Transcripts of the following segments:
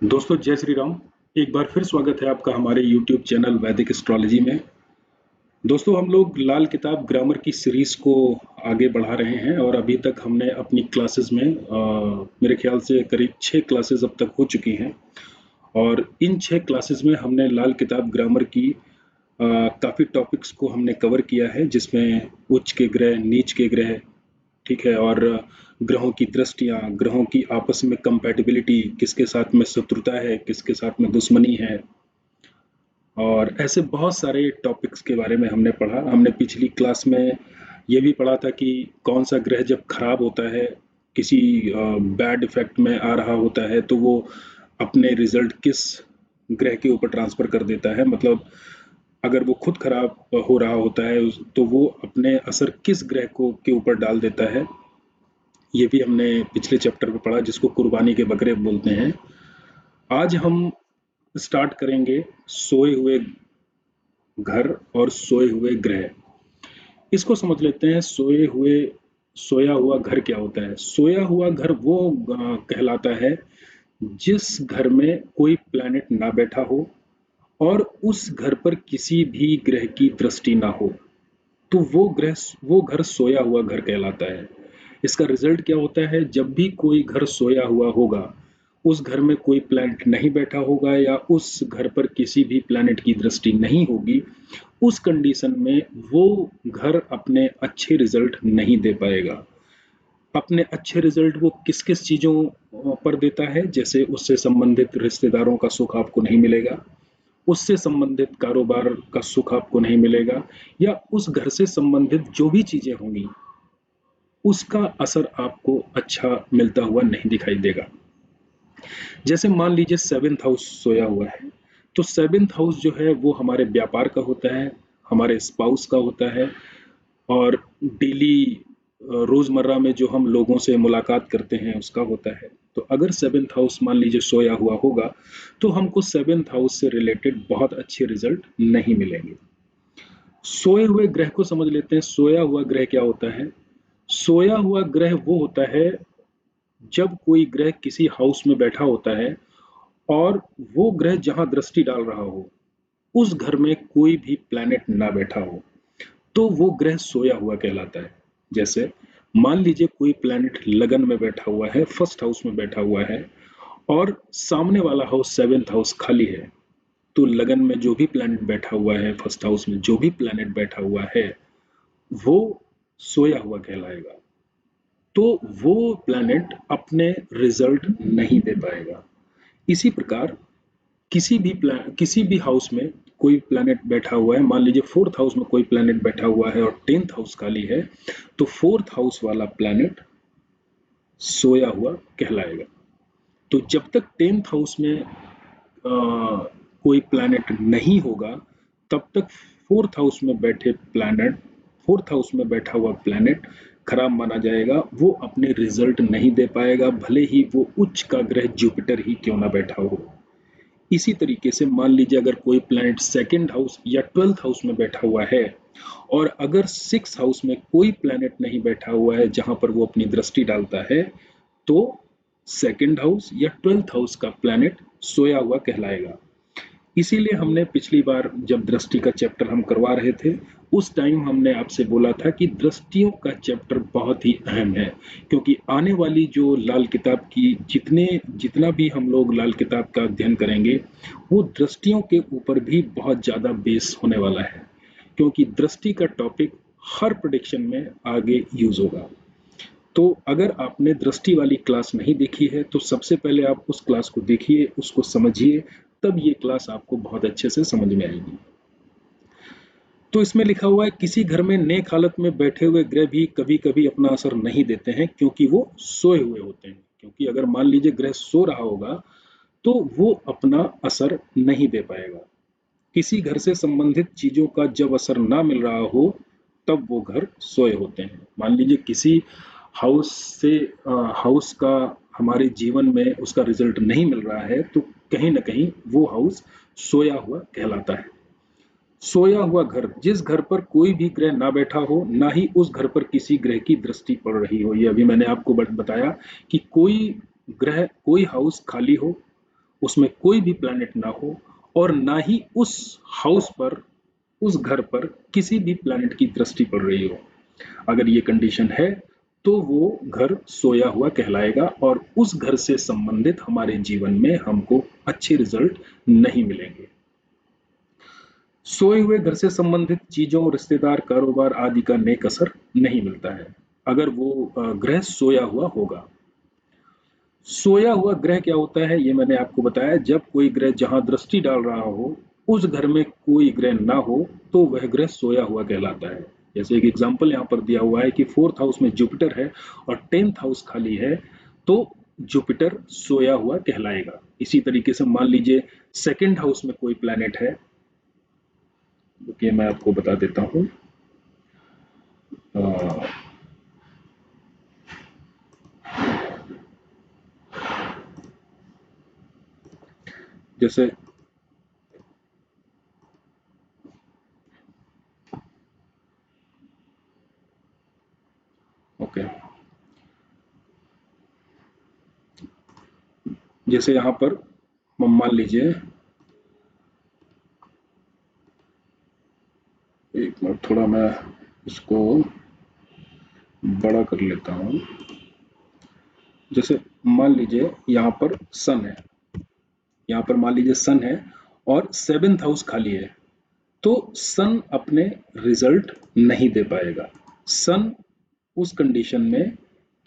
दोस्तों जय श्री राम। एक बार फिर स्वागत है आपका हमारे YouTube चैनल वैदिक एस्ट्रोलॉजी में। दोस्तों हम लोग लाल किताब ग्रामर की सीरीज को आगे बढ़ा रहे हैं और अभी तक हमने अपनी क्लासेस में मेरे ख्याल से करीब 6 क्लासेस अब तक हो चुकी हैं और इन 6 क्लासेस में हमने लाल किताब ग्रामर की काफ़ी टॉपिक्स को हमने कवर किया है, जिसमें उच्च के ग्रह, नीच के ग्रह, ठीक है, और ग्रहों की दृष्टियां, ग्रहों की आपस में कंपैटिबिलिटी, किसके साथ में शत्रुता है, किसके साथ में दुश्मनी है, और ऐसे बहुत सारे टॉपिक्स के बारे में हमने पढ़ा। हमने पिछली क्लास में ये भी पढ़ा था कि कौन सा ग्रह जब खराब होता है, किसी बैड इफेक्ट में आ रहा होता है, तो वो अपने रिजल्ट किस ग्रह के ऊपर ट्रांसफर कर देता है। मतलब अगर वो खुद खराब हो रहा होता है तो वो अपने असर किस ग्रह को के ऊपर डाल देता है, ये भी हमने पिछले चैप्टर में पढ़ा, जिसको कुर्बानी के बकरे बोलते हैं। आज हम स्टार्ट करेंगे सोए हुए घर और सोए हुए ग्रह। इसको समझ लेते हैं। सोया हुआ घर क्या होता है? सोया हुआ घर वो कहलाता है जिस घर में कोई प्लैनेट ना बैठा हो और उस घर पर किसी भी ग्रह की दृष्टि ना हो, तो वो घर सोया हुआ घर कहलाता है। इसका रिजल्ट क्या होता है? जब भी कोई घर सोया हुआ होगा, उस घर में कोई प्लैनेट नहीं बैठा होगा या उस घर पर किसी भी प्लैनेट की दृष्टि नहीं होगी, उस कंडीशन में वो घर अपने अच्छे रिजल्ट नहीं दे पाएगा। अपने अच्छे रिजल्ट वो किस किस चीज़ों पर देता है? जैसे उससे संबंधित रिश्तेदारों का सुख आपको नहीं मिलेगा, उससे संबंधित कारोबार का सुख आपको नहीं मिलेगा, या उस घर से संबंधित जो भी चीजें होंगी उसका असर आपको अच्छा मिलता हुआ नहीं दिखाई देगा। जैसे मान लीजिए 7th हाउस सोया हुआ है, तो 7th हाउस जो है वो हमारे व्यापार का होता है, हमारे स्पाउस का होता है, और डेली रोजमर्रा में जो हम लोगों से मुलाकात करते हैं उसका होता है। तो अगर 7th हाउस मान लीजिए सोया हुआ होगा, तो हमको 7th हाउस से रिलेटेड बहुत अच्छे रिजल्ट नहीं मिलेंगे। सोए हुए ग्रह को समझ लेते हैं। सोया हुआ ग्रह क्या होता है? सोया हुआ ग्रह वो होता है जब कोई ग्रह किसी हाउस में बैठा होता है और वो ग्रह जहां दृष्टि डाल रहा हो उस घर में कोई भी प्लैनेट ना बैठा हो, तो वो ग्रह सोया हुआ कहलाता है। जैसे मान लीजिए कोई प्लैनेट लगन में बैठा हुआ है, फर्स्ट हाउस में बैठा हुआ है, और सामने वाला हाउस 7th हाउस खाली है, तो लगन में जो भी प्लैनेट बैठा हुआ है, फर्स्ट हाउस में जो भी प्लैनेट बैठा हुआ है, वो सोया हुआ कहलाएगा। तो वो प्लैनेट अपने रिजल्ट नहीं दे पाएगा। इसी प्रकार किसी भी हाउस में कोई प्लैनेट बैठा हुआ है, मान लीजिए 4th हाउस में कोई प्लैनेट बैठा हुआ है और 10th हाउस खाली है, तो 4th हाउस वाला प्लैनेट सोया हुआ कहलाएगा। तो जब तक 10th हाउस में कोई प्लैनेट नहीं होगा, तब तक 4th हाउस में बैठा हुआ प्लैनेट खराब माना जाएगा। वो अपने रिजल्ट नहीं दे पाएगा, भले ही वो उच्च का ग्रह जुपिटर ही क्यों ना बैठा हो। इसी तरीके से मान लीजिए अगर कोई प्लैनेट 2nd हाउस या 12th हाउस में बैठा हुआ है, और अगर 6th हाउस में कोई प्लैनेट नहीं बैठा हुआ है जहां पर वो अपनी दृष्टि डालता है, तो 2nd हाउस या 12th हाउस का प्लैनेट सोया हुआ कहलाएगा। इसीलिए हमने पिछली बार जब दृष्टि का चैप्टर हम करवा रहे थे, उस टाइम हमने आपसे बोला था कि दृष्टियों का चैप्टर बहुत ही अहम है, क्योंकि आने वाली जो लाल किताब की जितना भी हम लोग लाल किताब का अध्ययन करेंगे, वो दृष्टियों के ऊपर भी बहुत ज़्यादा बेस होने वाला है, क्योंकि दृष्टि का टॉपिक हर प्रेडिक्शन में आगे यूज होगा। तो अगर आपने दृष्टि वाली क्लास नहीं देखी है, तो सबसे पहले आप उस क्लास को देखिए, उसको समझिए, तब ये क्लास आपको बहुत अच्छे से समझ में आएगी। तो इसमें लिखा हुआ है किसी घर में नेक हालत में बैठे हुए ग्रह भी कभी कभी अपना असर नहीं देते हैं, क्योंकि वो सोए हुए होते हैं। क्योंकि अगर मान लीजिए ग्रह सो रहा होगा, तो वो अपना असर नहीं दे पाएगा। किसी घर से संबंधित चीजों का जब असर ना मिल रहा हो, तब वो घर सोए होते हैं। मान लीजिए किसी हाउस से हाउस का हमारे जीवन में उसका रिजल्ट नहीं मिल रहा है, तो कहीं ना कहीं वो हाउस सोया हुआ कहलाता है। सोया हुआ घर, जिस घर पर कोई भी ग्रह ना बैठा हो, ना ही उस घर पर किसी ग्रह की दृष्टि पड़ रही हो। ये अभी मैंने आपको बताया कि कोई ग्रह, कोई हाउस खाली हो, उसमें कोई भी प्लैनेट ना हो और ना ही उस हाउस पर, उस घर पर किसी भी प्लैनेट की दृष्टि पड़ रही हो। अगर ये कंडीशन है तो वो घर सोया हुआ कहलाएगा और उस घर से संबंधित हमारे जीवन में हमको अच्छे रिजल्ट नहीं मिलेंगे। सोए हुए घर से संबंधित चीजों, रिश्तेदार, कारोबार आदि का नेक असर नहीं मिलता है अगर वो ग्रह सोया हुआ होगा। सोया हुआ ग्रह क्या होता है ये मैंने आपको बताया। जब कोई ग्रह जहां दृष्टि डाल रहा हो उस घर में कोई ग्रह ना हो तो वह ग्रह सोया हुआ कहलाता है। जैसे एक एग्जांपल यहाँ पर दिया हुआ है कि 4th हाउस में जुपिटर है और 10th हाउस खाली है, तो जुपिटर सोया हुआ कहलाएगा। इसी तरीके से मान लीजिए 2nd हाउस में कोई प्लैनेट है, ओके मैं आपको बता देता हूँ। जैसे ओके जैसे यहाँ पर मान लीजिए, एक मिनट थोड़ा मैं इसको बड़ा कर लेता हूँ। जैसे मान लीजिए यहाँ पर सन है, यहाँ पर मान लीजिए सन है और 7th हाउस खाली है, तो सन अपने रिजल्ट नहीं दे पाएगा। सन उस कंडीशन में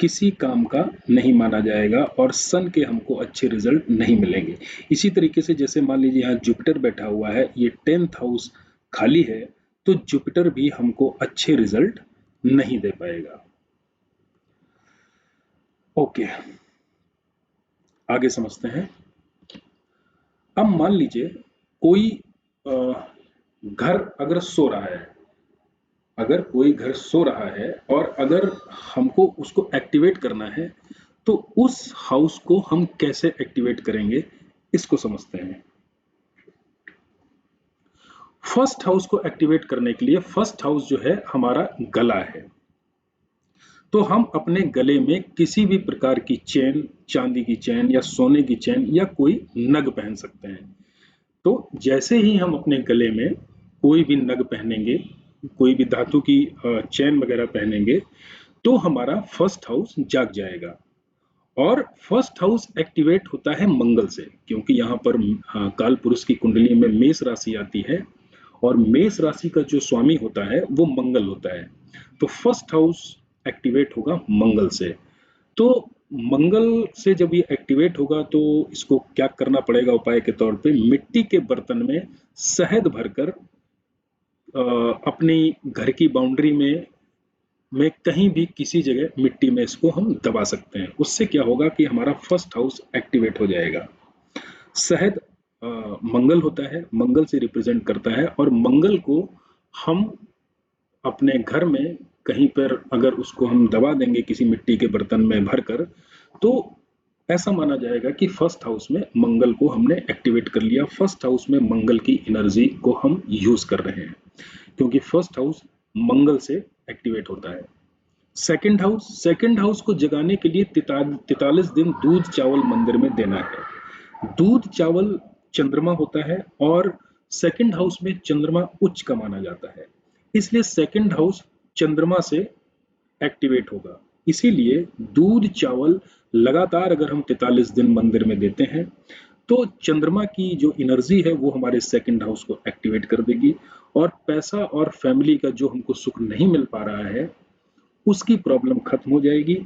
किसी काम का नहीं माना जाएगा और सन के हमको अच्छे रिजल्ट नहीं मिलेंगे। इसी तरीके से जैसे मान लीजिए यहाँ जुपिटर बैठा हुआ है, ये 10th हाउस खाली है, तो जुपिटर भी हमको अच्छे रिजल्ट नहीं दे पाएगा। ओके आगे समझते हैं। अब मान लीजिए कोई घर अगर सो रहा है, अगर कोई घर सो रहा है और अगर हमको उसको एक्टिवेट करना है तो उस हाउस को हम कैसे एक्टिवेट करेंगे इसको समझते हैं। फर्स्ट हाउस को एक्टिवेट करने के लिए, फर्स्ट हाउस जो है हमारा गला है, तो हम अपने गले में किसी भी प्रकार की चेन, चांदी की चेन या सोने की चेन या कोई नग पहन सकते हैं। तो जैसे ही हम अपने गले में कोई भी नग पहनेंगे, कोई भी धातु की चेन वगैरह पहनेंगे, तो हमारा फर्स्ट हाउस जाग जाएगा। और फर्स्ट हाउस एक्टिवेट होता है मंगल से, क्योंकि यहाँ पर काल पुरुष की कुंडली में मेष राशि आती है और मेष राशि का जो स्वामी होता है वो मंगल होता है। तो फर्स्ट हाउस एक्टिवेट होगा मंगल से। तो मंगल से जब ये एक्टिवेट होगा तो इसको क्या करना पड़ेगा उपाय के तौर पे, मिट्टी के बर्तन में शहद भरकर अपनी घर की बाउंड्री में कहीं भी किसी जगह मिट्टी में इसको हम दबा सकते हैं। उससे क्या होगा कि हमारा फर्स्ट हाउस एक्टिवेट हो जाएगा। शहद मंगल होता है, मंगल से रिप्रेजेंट करता है और मंगल को हम अपने घर में कहीं पर अगर उसको हम दबा देंगे किसी मिट्टी के बर्तन में भरकर, तो ऐसा माना जाएगा कि फर्स्ट हाउस में मंगल को हमने एक्टिवेट कर लिया, फर्स्ट हाउस में मंगल की एनर्जी को हम यूज कर रहे हैं, क्योंकि फर्स्ट हाउस मंगल से एक्टिवेट होता है। सेकंड हाउस को जगाने के लिए 43 दिन दूध चावल मंदिर में देना है। दूध चावल चंद्रमा होता है और सेकंड हाउस में चंद्रमा उच्च का माना जाता है, इसलिए सेकंड हाउस चंद्रमा से एक्टिवेट होगा। इसीलिए दूध चावल लगातार अगर हम 43 दिन मंदिर में देते हैं तो चंद्रमा की जो एनर्जी है वो हमारे सेकंड हाउस को एक्टिवेट कर देगी और पैसा और फैमिली का जो हमको सुख नहीं मिल पा रहा है उसकी प्रॉब्लम खत्म हो जाएगी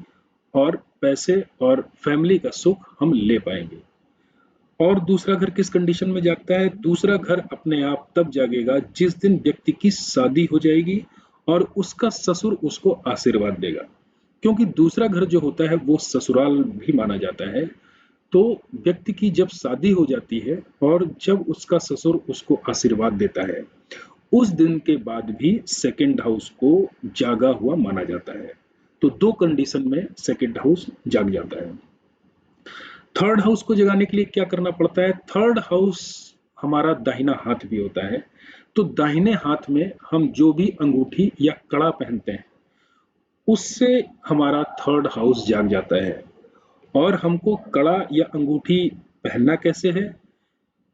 और पैसे और फैमिली का सुख हम ले पाएंगे। और दूसरा घर किस कंडीशन में जागता है? दूसरा घर अपने आप तब जागेगा जिस दिन व्यक्ति की शादी हो जाएगी और उसका ससुर उसको आशीर्वाद देगा, क्योंकि दूसरा घर जो होता है वो ससुराल भी माना जाता है। तो व्यक्ति की जब शादी हो जाती है और जब उसका ससुर उसको आशीर्वाद देता है, उस दिन के बाद भी सेकंड हाउस को जागा हुआ माना जाता है। तो दो कंडीशन में सेकंड हाउस जाग जाता है। थर्ड हाउस को जगाने के लिए क्या करना पड़ता है? थर्ड हाउस हमारा दाहिना हाथ भी होता है, तो दाहिने हाथ में हम जो भी अंगूठी या कड़ा पहनते हैं उससे हमारा थर्ड हाउस जाग जाता है और हमको कड़ा या अंगूठी पहनना कैसे है?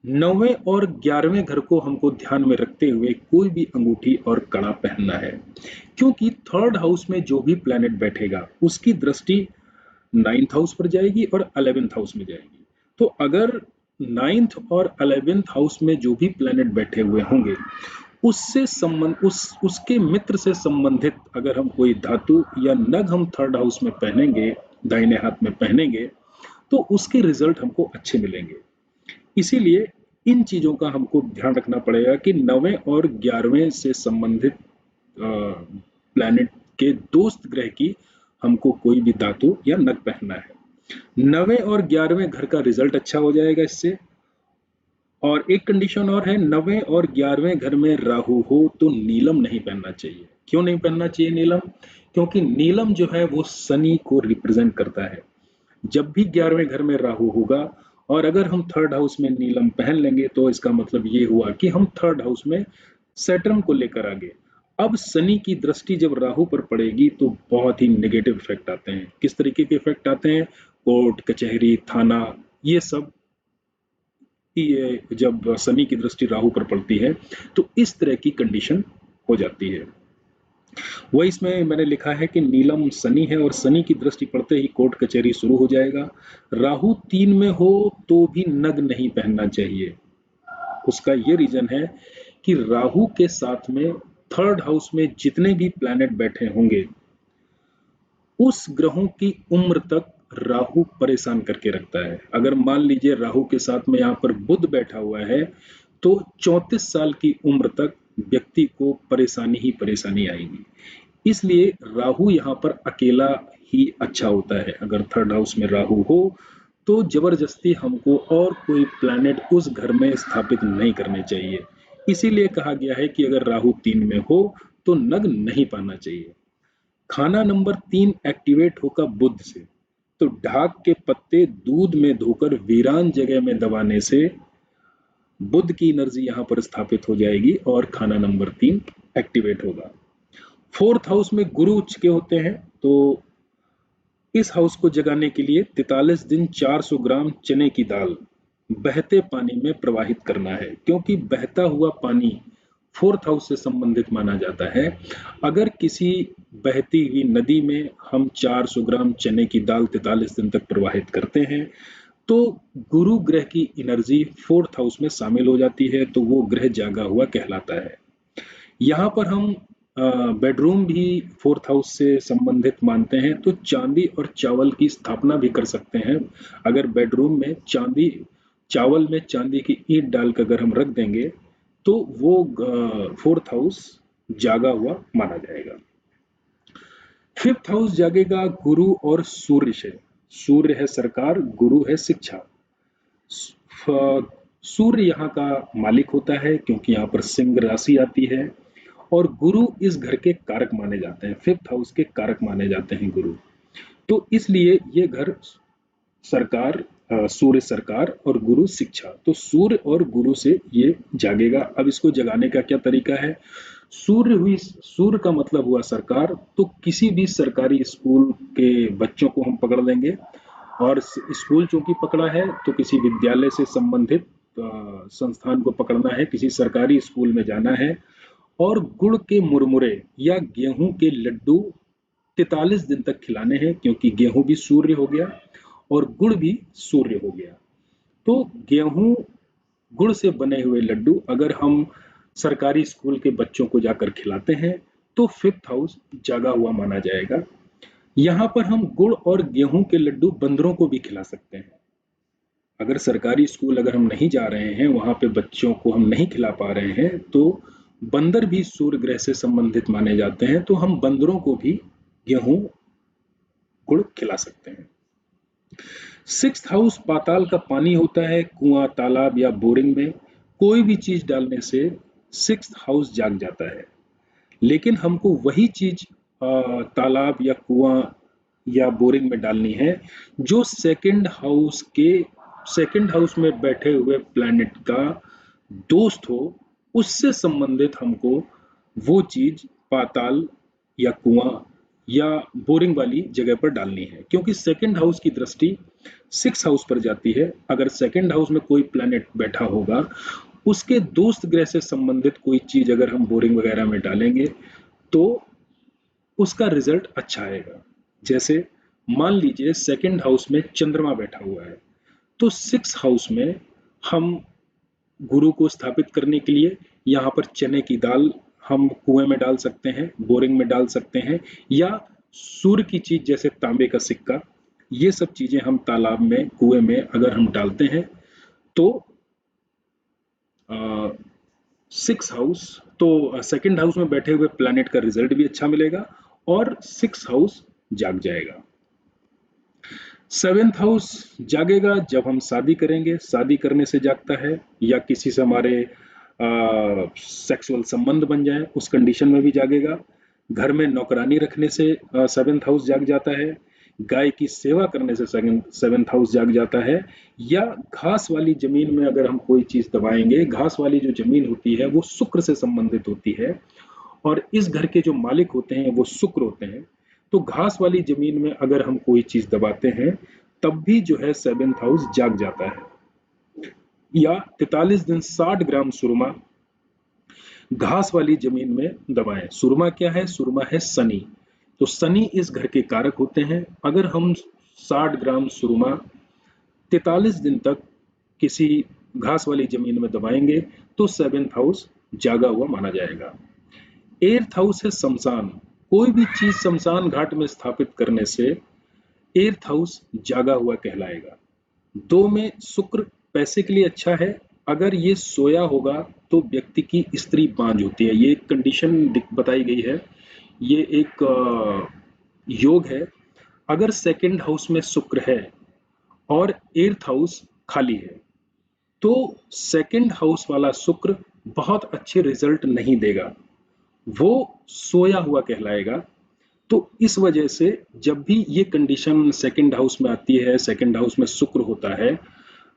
9वें और 11वें घर को हमको ध्यान में रखते हुए कोई भी अंगूठी और कड़ा पहनना है, क्योंकि थर्ड हाउस में जो भी प्लैनेट बैठेगा उसकी दृष्टि 9th हाउस पर जाएगी और 11th हाउस में जाएगी। तो अगर 9th और 11th हाउस में जो भी प्लैनेट बैठे हुए होंगे उससे संबंध उसके मित्र से संबंधित अगर हम कोई धातु या नग हम थर्ड हाउस में पहनेंगे, दाहिने हाथ में पहनेंगे, तो उसके रिजल्ट हमको अच्छे मिलेंगे। इसीलिए इन चीजों का हमको ध्यान रखना पड़ेगा कि 9वें और 11वें से संबंधित प्लैनेट के दोस्त ग्रह की हमको कोई भी धातु या नग पहनना है। 9वें और 11वें घर का रिजल्ट अच्छा हो जाएगा इससे। और एक कंडीशन और है, 9वें और 11वें घर में राहु हो तो नीलम नहीं पहनना चाहिए। क्यों नहीं पहनना चाहिए नीलम? क्योंकि नीलम जो है वो शनि को रिप्रेजेंट करता है। जब भी 11वें घर में राहु होगा और अगर हम थर्ड हाउस में नीलम पहन लेंगे तो इसका मतलब ये हुआ कि हम थर्ड हाउस में सैटर्न को लेकर आगे। अब शनि की दृष्टि जब राहु पर पड़ेगी तो बहुत ही नेगेटिव इफेक्ट आते हैं। किस तरीके के इफेक्ट आते हैं? कोर्ट कचहरी थाना, ये सब कि जब शनि की दृष्टि राहु पर पड़ती है तो इस तरह की कंडीशन हो जाती है। वही इसमें मैंने लिखा है कि नीलम शनि है और शनि की दृष्टि पड़ते ही कोर्ट कचहरी शुरू हो जाएगा। राहु 3 में हो तो भी नग नहीं पहनना चाहिए। उसका ये रीजन है कि राहु के साथ में थर्ड हाउस में जितने भी प्लैनेट बैठे होंगे उस ग्रहों की उम्र तक राहु परेशान करके रखता है। अगर मान लीजिए राहु के साथ में यहाँ पर बुध बैठा हुआ है तो 34 साल की उम्र तक व्यक्ति को परेशानी ही परेशानी आएगी। इसलिए राहु यहाँ पर अकेला ही अच्छा होता है। अगर थर्ड हाउस में राहु हो तो जबरदस्ती हमको और कोई प्लैनेट उस घर में स्थापित नहीं करने चाहिए। इसीलिए कहा गया है कि अगर राहु 3 में हो तो नग नहीं पाना चाहिए। खाना नंबर 3 एक्टिवेट होगा बुध से, तो ढाक के पत्ते दूध में धोकर वीरान जगह में दबाने से बुध की एनर्जी यहाँ पर स्थापित हो जाएगी और खाना नंबर 3 एक्टिवेट होगा। फोर्थ हाउस में गुरु उच्च के होते हैं, तो इस हाउस को जगाने के लिए 43 दिन 400 ग्राम चने की दाल बहते पानी में प्रवाहित करना है, क्योंकि बहता हुआ पानी फोर्थ हाउस से संबंधित माना जाता है। अगर किसी बहती हुई नदी में हम 400 ग्राम चने की दाल 43 दिन तक प्रवाहित करते हैं तो गुरु ग्रह की एनर्जी फोर्थ हाउस में शामिल हो जाती है, तो वो ग्रह जागा हुआ कहलाता है। यहाँ पर हम बेडरूम भी फोर्थ हाउस से संबंधित मानते हैं, तो चांदी और चावल की स्थापना भी कर सकते हैं। अगर बेडरूम में चावल में चांदी की ईंट डालकर अगर हम रख देंगे तो वो फोर्थ हाउस जागा हुआ माना जाएगा। फिफ्थ हाउस जागेगा गुरु और सूर्य से। सूर्य है सरकार, गुरु है शिक्षा। सूर्य यहाँ का मालिक होता है क्योंकि यहाँ पर सिंह राशि आती है और गुरु इस घर के कारक माने जाते हैं, फिफ्थ हाउस के कारक माने जाते हैं गुरु। तो इसलिए ये घर सरकार, सूर्य सरकार और गुरु शिक्षा, तो सूर्य और गुरु से ये जागेगा। अब इसको जगाने का क्या तरीका है? सूर्य का मतलब हुआ सरकार, तो किसी भी सरकारी स्कूल के बच्चों को हम पकड़ लेंगे और स्कूल चूंकि पकड़ा है तो किसी विद्यालय से संबंधित संस्थान को पकड़ना है, किसी सरकारी स्कूल में जाना है और गुड़ के मुरमुरे या गेहूं के लड्डू 43 दिन तक खिलाने हैं, क्योंकि गेहूं भी सूर्य हो गया और गुड़ भी सूर्य हो गया। तो गेहूं गुड़ से बने हुए लड्डू अगर हम सरकारी स्कूल के बच्चों को जाकर खिलाते हैं तो फिफ्थ हाउस जागा हुआ माना जाएगा। यहाँ पर हम गुड़ और गेहूं के लड्डू बंदरों को भी खिला सकते हैं। अगर सरकारी स्कूल अगर हम नहीं जा रहे हैं, वहां पे बच्चों को हम नहीं खिला पा रहे हैं, तो बंदर भी सूर्य ग्रह से संबंधित माने जाते हैं, तो हम बंदरों को भी गेहूं गुड़ खिला सकते हैं। सिक्स्थ हाउस पाताल का पानी होता है। कुआं, तालाब या बोरिंग में कोई भी चीज डालने से सिक्स्थ हाउस जाग जाता है, लेकिन हमको वही चीज तालाब या कुआं या बोरिंग में डालनी है जो सेकंड हाउस में बैठे हुए प्लैनेट का दोस्त हो, उससे संबंधित हमको वो चीज पाताल या कुआं या बोरिंग वाली जगह पर डालनी है, क्योंकि सेकंड हाउस की दृष्टि सिक्स हाउस पर जाती है। अगर सेकंड हाउस में कोई प्लैनेट बैठा होगा, उसके दोस्त ग्रह से संबंधित कोई चीज अगर हम बोरिंग वगैरह में डालेंगे तो उसका रिजल्ट अच्छा आएगा। जैसे मान लीजिए सेकंड हाउस में चंद्रमा बैठा हुआ है, तो सिक्स हाउस में हम गुरु को स्थापित करने के लिए यहाँ पर चने की दाल हम कुएं में डाल सकते हैं, बोरिंग में डाल सकते हैं, या सूर्य की चीज जैसे तांबे का सिक्का, ये सब चीजें हम तालाब में कुएं में अगर हम डालते हैं तो सिक्स हाउस तो सेकंड हाउस में बैठे हुए प्लैनेट का रिजल्ट भी अच्छा मिलेगा और सिक्स हाउस जाग जाएगा। सेवेंथ हाउस जागेगा जब हम शादी करेंगे, शादी करने से जागता है, या किसी से हमारे सेक्सुअल संबंध बन जाए उस कंडीशन में भी जागेगा। घर में नौकरानी रखने से सेवेंथ हाउस जाग जाता है। गाय की सेवा करने से सेवेंथ हाउस जाग जाता है। या घास वाली जमीन में अगर हम कोई चीज दबाएंगे, घास वाली जो जमीन होती है वो शुक्र से संबंधित होती है और इस घर के जो मालिक होते हैं वो शुक्र होते हैं। तो घास वाली जमीन में अगर हम कोई चीज दबाते हैं तब भी जो है सेवेंथ हाउस जाग जाता है। या 43 दिन 60 ग्राम सुरमा घास वाली जमीन में दबाएं। सुरमा क्या है? सुरमा है शनि। तो शनि इस घर के कारक होते हैं। अगर हम 60 ग्राम सुरमा 43 दिन तक किसी घास वाली जमीन में दबाएंगे तो सेवेंथ हाउस जागा हुआ माना जाएगा। एर्थ हाउस है शमशान। कोई भी चीज शमशान घाट में स्थापित करने से एर्थ हाउस जागा हुआ कहलाएगा। दो में शुक्र पैसे के लिए अच्छा है। अगर ये सोया होगा तो व्यक्ति की स्त्री बांझ होती है। ये एक कंडीशन बताई गई है, ये एक योग है। अगर सेकंड हाउस में शुक्र है और एर्थ हाउस खाली है तो सेकंड हाउस वाला शुक्र बहुत अच्छे रिजल्ट नहीं देगा, वो सोया हुआ कहलाएगा। तो इस वजह से जब भी ये कंडीशन सेकंड हाउस में आती है, सेकंड हाउस में शुक्र होता है,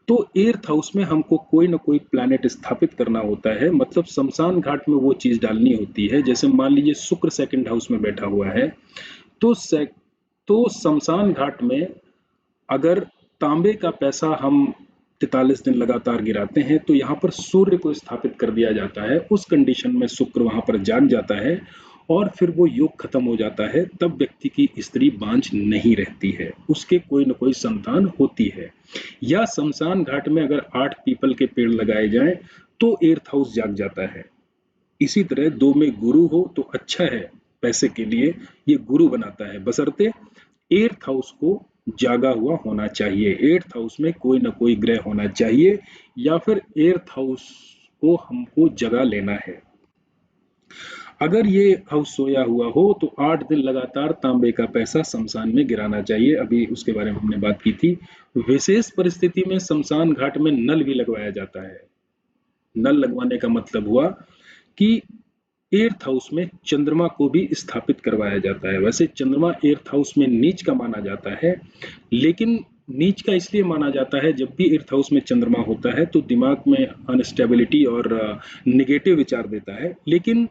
तो एर्थ हाउस में हमको कोई ना कोई प्लैनेट स्थापित करना होता है। मतलब शमशान घाट में वो चीज डालनी होती है। जैसे मान लीजिए शुक्र सेकंड हाउस में बैठा हुआ है तो तो शमशान घाट में अगर तांबे का पैसा हम 43 दिन लगातार गिराते हैं तो यहाँ पर सूर्य को स्थापित कर दिया जाता है। उस कंडीशन में शुक्र वहां पर जाग जाता है और फिर वो योग खत्म हो जाता है। तब व्यक्ति की स्त्री बांझ नहीं रहती है, उसके कोई न कोई संतान होती है। या शमशान घाट में अगर 8 पीपल के पेड़ लगाए जाएं तो एर्थ हाउस जाग जाता है। इसी तरह दो में गुरु हो तो अच्छा है, पैसे के लिए ये गुरु बनाता है, बशर्ते एर्थ हाउस को जागा हुआ होना चाहिए। एर्थ हाउस में कोई ना कोई ग्रह होना चाहिए या फिर एर्थ हाउस को हमको जगा लेना है। अगर ये हाउस सोया हुआ हो तो 8 दिन लगातार तांबे का पैसा शमशान में गिराना चाहिए। अभी उसके बारे में हमने बात की थी। विशेष परिस्थिति में शमशान घाट में नल भी लगवाया जाता है। नल लगवाने का मतलब हुआ कि एर्थ हाउस में चंद्रमा को भी स्थापित करवाया जाता है। वैसे चंद्रमा एर्थ हाउस में नीच का माना जाता है, लेकिन नीच का इसलिए माना जाता है, जब भी एर्थ हाउस में चंद्रमा होता है तो दिमाग में अनस्टेबिलिटी और निगेटिव विचार देता है। लेकिन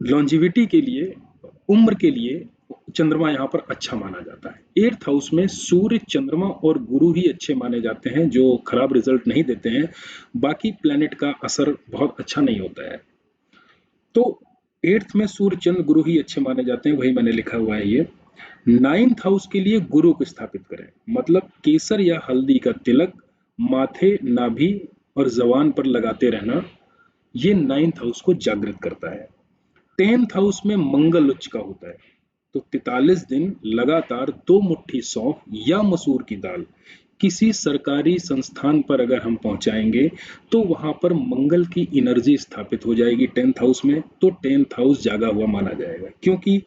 लॉन्जिविटी के लिए, उम्र के लिए चंद्रमा यहाँ पर अच्छा माना जाता है। एर्थ हाउस में सूर्य, चंद्रमा और गुरु ही अच्छे माने जाते हैं, जो खराब रिजल्ट नहीं देते हैं। बाकी प्लैनेट का असर बहुत अच्छा नहीं होता है। तो एर्थ में सूर्य, चंद्र, गुरु ही अच्छे माने जाते हैं, वही मैंने लिखा हुआ है। ये नाइन्थ हाउस के लिए गुरु को स्थापित करें, मतलब केसर या हल्दी का तिलक माथे, नाभि और जबान पर लगाते रहना, ये नाइन्थ हाउस को जागृत करता है। 10th हाउस में मंगल उच्च का होता है। तो 43 दिन लगातार 2 मुट्ठी सौंफ या मसूर की दाल किसी सरकारी संस्थान पर अगर हम पहुंचाएंगे तो वहां पर मंगल की एनर्जी स्थापित हो जाएगी 10th हाउस में। तो 10th हाउस जागा हुआ माना जाएगा, क्योंकि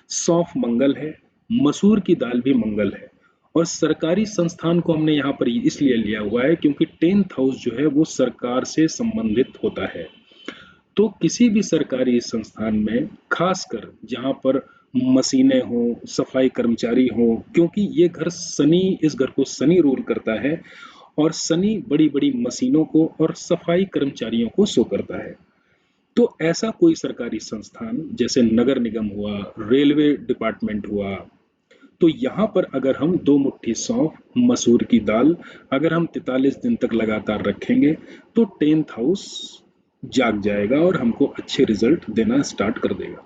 सौंफ मंगल है, मसूर की दाल भी मंगल है। और सरकारी संस्थान को हमने यहाँ पर इसलिए लिया हुआ है क्योंकि 10th हाउस जो है वो सरकार से संबंधित होता है। तो किसी भी सरकारी संस्थान में, खासकर जहां पर मशीनें हों, सफाई कर्मचारी हों, क्योंकि ये घर शनि, इस घर को शनि रूल करता है और शनि बड़ी बड़ी मशीनों को और सफाई कर्मचारियों को शो करता है। तो ऐसा कोई सरकारी संस्थान जैसे नगर निगम हुआ, रेलवे डिपार्टमेंट हुआ, तो यहाँ पर अगर हम 2 मुट्ठी सौंफ, मसूर की दाल अगर हम 43 दिन तक लगातार रखेंगे तो 10th हाउस जाग जाएगा और हमको अच्छे रिजल्ट देना स्टार्ट कर देगा।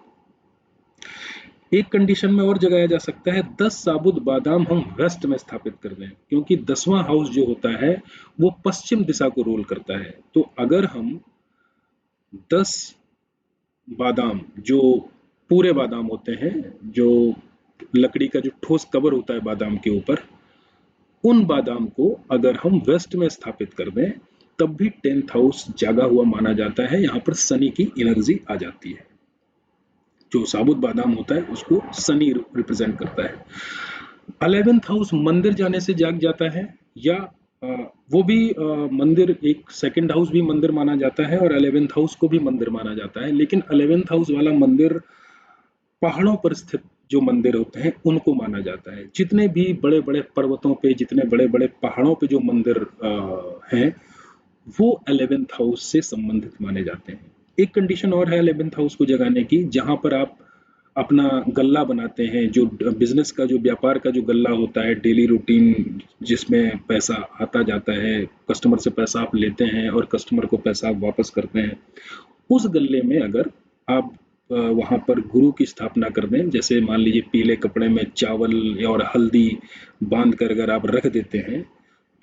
एक कंडीशन में और जगाया जा सकता है, 10 साबुत बादाम हम वेस्ट में स्थापित कर दें, क्योंकि 10वां हाउस जो होता है वो पश्चिम दिशा को रूल करता है। तो अगर हम 10 बादाम, जो पूरे बादाम होते हैं, जो लकड़ी का जो ठोस कवर होता है बादाम के ऊपर, उन बादाम को अगर हम वेस्ट में स्थापित कर दें तब भी 10th हाउस जागा हुआ माना जाता है। यहाँ पर शनि की एनर्जी आ जाती है। जो साबुत बादाम होता है उसको शनि रिप्रेजेंट करता है। 11th हाउस मंदिर जाने से जाग जाता है, या वो भी मंदिर, एक सेकंड हाउस भी मंदिर माना जाता है और 11th हाउस को भी मंदिर माना जाता है। लेकिन 11th हाउस वाला मंदिर पहाड़ों पर स्थित जो मंदिर होते हैं उनको माना जाता है। जितने भी बड़े बड़े पर्वतों पे, जितने बड़े बड़े पहाड़ों पे जो मंदिर हैं वो 11th हाउस से संबंधित माने जाते हैं। एक कंडीशन और है 11th हाउस को जगाने की, जहां पर आप अपना गल्ला बनाते हैं, जो बिजनेस का, जो व्यापार का जो गल्ला होता है, डेली रूटीन जिसमें पैसा आता जाता है, कस्टमर से पैसा आप लेते हैं और कस्टमर को पैसा आप वापस करते हैं, उस गल्ले में अगर आप वहां पर गुरु की स्थापना कर दें, जैसे मान लीजिए पीले कपड़े में चावल और हल्दी बांध कर अगर आप रख देते हैं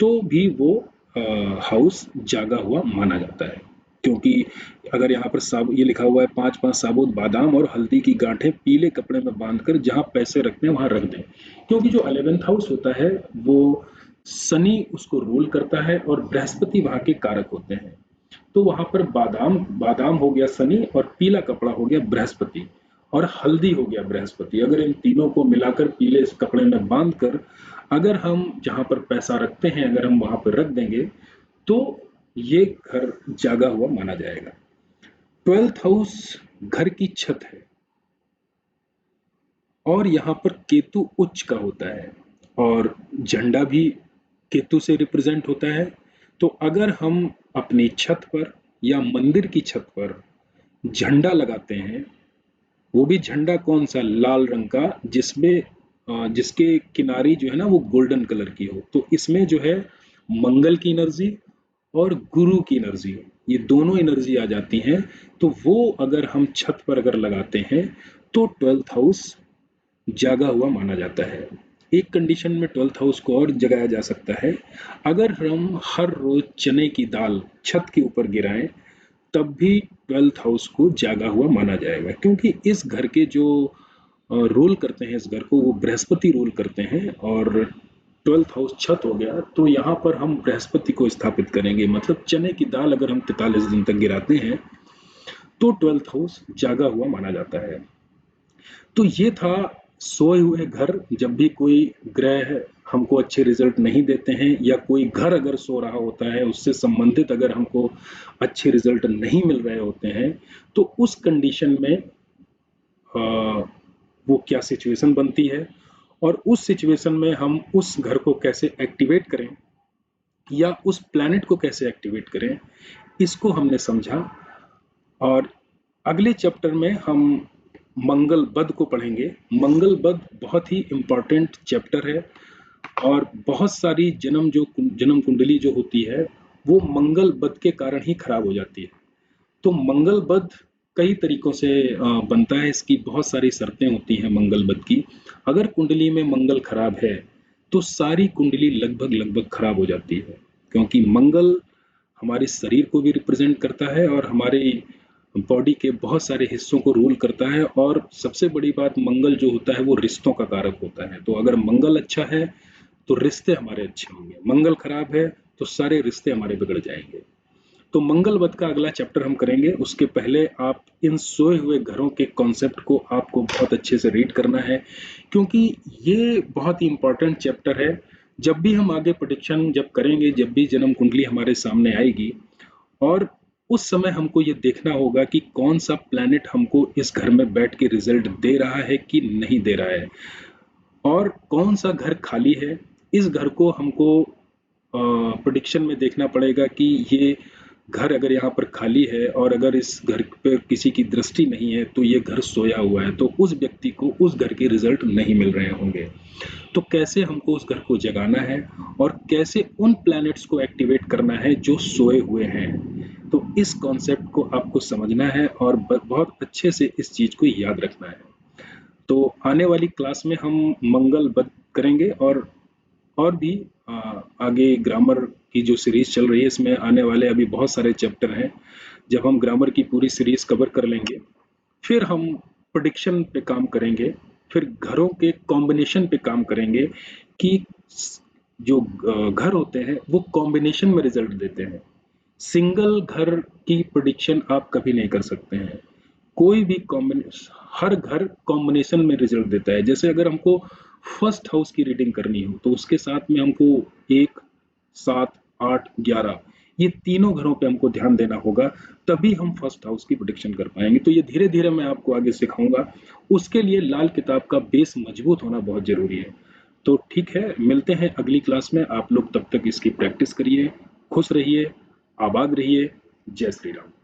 तो भी वो हाउस जागा हुआ माना जाता है। क्योंकि अगर यहाँ पर ये लिखा हुआ है 5-5 साबुत बादाम और हल्दी की गांठें पीले कपड़े में बांधकर जहां पैसे रखते हैं वहां रख दें, क्योंकि जो 11th हाउस होता है वो शनि उसको रूल करता है और बृहस्पति वहां के कारक होते हैं। तो वहां पर बादाम बादाम हो गया शनि, और पीला कपड़ा हो गया बृहस्पति, और हल्दी हो गया बृहस्पति। अगर इन तीनों को मिलाकर पीले इस कपड़े में बांधकर अगर हम जहां पर पैसा रखते हैं अगर हम वहां पर रख देंगे तो ये घर जागा हुआ माना जाएगा। 12th हाउस घर की छत है और यहाँ पर केतु उच्च का होता है और झंडा भी केतु से रिप्रेजेंट होता है। तो अगर हम अपनी छत पर या मंदिर की छत पर झंडा लगाते हैं, वो भी झंडा कौन सा, लाल रंग का, जिसमें जिसके किनारी जो है ना वो गोल्डन कलर की हो, तो इसमें जो है मंगल की एनर्जी और गुरु की एनर्जी, ये दोनों एनर्जी आ जाती हैं। तो वो अगर हम छत पर अगर लगाते हैं तो 12th हाउस जागा हुआ माना जाता है। एक कंडीशन में 12th हाउस को और जगाया जा सकता है, अगर हम हर रोज चने की दाल छत के ऊपर गिराएं तब भी 12th हाउस को जागा हुआ माना जाएगा, क्योंकि इस घर के जो रूल करते हैं इस घर को वो बृहस्पति रूल करते हैं। और 12th हाउस छत हो गया तो यहाँ पर हम बृहस्पति को स्थापित करेंगे, मतलब चने की दाल अगर हम 43 दिन तक गिराते हैं तो 12th हाउस जागा हुआ माना जाता है। तो ये था सोए हुए घर। जब भी कोई ग्रह हमको अच्छे रिजल्ट नहीं देते हैं या कोई घर अगर सो रहा होता है उससे संबंधित अगर हमको अच्छे रिजल्ट नहीं मिल रहे होते हैं तो उस कंडीशन में वो क्या सिचुएशन बनती है और उस सिचुएशन में हम उस घर को कैसे एक्टिवेट करें या उस प्लैनेट को कैसे एक्टिवेट करें, इसको हमने समझा। और अगले चैप्टर में हम मंगल बद को पढ़ेंगे। मंगल बद बहुत ही इम्पोर्टेंट चैप्टर है और बहुत सारी जन्म कुंडली जो होती है वो मंगल बद के कारण ही खराब हो जाती है। तो मंगल बद कई तरीकों से बनता है, इसकी बहुत सारी शर्तें होती हैं मंगल बद की। अगर कुंडली में मंगल खराब है तो सारी कुंडली लगभग लगभग खराब हो जाती है, क्योंकि मंगल हमारे शरीर को भी रिप्रेजेंट करता है और हमारे बॉडी के बहुत सारे हिस्सों को रूल करता है। और सबसे बड़ी बात, मंगल जो होता है वो रिश्तों का कारक होता है। तो अगर मंगल अच्छा है तो रिश्ते हमारे अच्छे होंगे, मंगल खराब है तो सारे रिश्ते हमारे बिगड़ जाएंगे। तो मंगलवत का अगला चैप्टर हम करेंगे। उसके पहले आप इन सोए हुए घरों के कॉन्सेप्ट को आपको बहुत अच्छे से रीड करना है, क्योंकि ये बहुत ही इंपॉर्टेंट चैप्टर है। जब भी हम आगे प्रेडिक्शन जब करेंगे, जब भी जन्म कुंडली हमारे सामने आएगी, और उस समय हमको ये देखना होगा कि कौन सा प्लैनेट हमको इस घर में बैठ के रिजल्ट दे रहा है कि नहीं दे रहा है, और कौन सा घर खाली है। इस घर को हमको प्रेडिक्शन में देखना पड़ेगा कि ये घर अगर यहाँ पर खाली है और अगर इस घर पर किसी की दृष्टि नहीं है तो ये घर सोया हुआ है, तो उस व्यक्ति को उस घर के रिजल्ट नहीं मिल रहे होंगे। तो कैसे हमको उस घर को जगाना है और कैसे उन प्लैनेट्स को एक्टिवेट करना है जो सोए हुए हैं, तो इस कॉन्सेप्ट को आपको समझना है और बहुत अच्छे से इस चीज को याद रखना है। तो आने वाली क्लास में हम मंगल बद करेंगे और भी आगे ग्रामर की जो सीरीज चल रही है इसमें आने वाले अभी बहुत सारे चैप्टर हैं। जब हम ग्रामर की पूरी सीरीज कवर कर लेंगे फिर हम प्रेडिक्शन पे काम करेंगे, फिर घरों के कॉम्बिनेशन पे काम करेंगे कि जो घर होते हैं वो कॉम्बिनेशन में रिजल्ट देते हैं। सिंगल घर की प्रेडिक्शन आप कभी नहीं कर सकते हैं। कोई भी कॉम्बिनेशन, हर घर कॉम्बिनेशन में रिजल्ट देता है। जैसे अगर हमको फर्स्ट हाउस की रीडिंग करनी हो तो उसके साथ में हमको 1, 7, 8, 11 ये तीनों घरों पे हमको ध्यान देना होगा, तभी हम फर्स्ट हाउस की प्रेडिक्शन कर पाएंगे। तो ये धीरे धीरे मैं आपको आगे सिखाऊंगा। उसके लिए लाल किताब का बेस मजबूत होना बहुत जरूरी है। तो ठीक है, मिलते हैं अगली क्लास में। आप लोग तब तक इसकी प्रैक्टिस करिए। खुश रहिए, आबाद रहिए। जय श्री राम।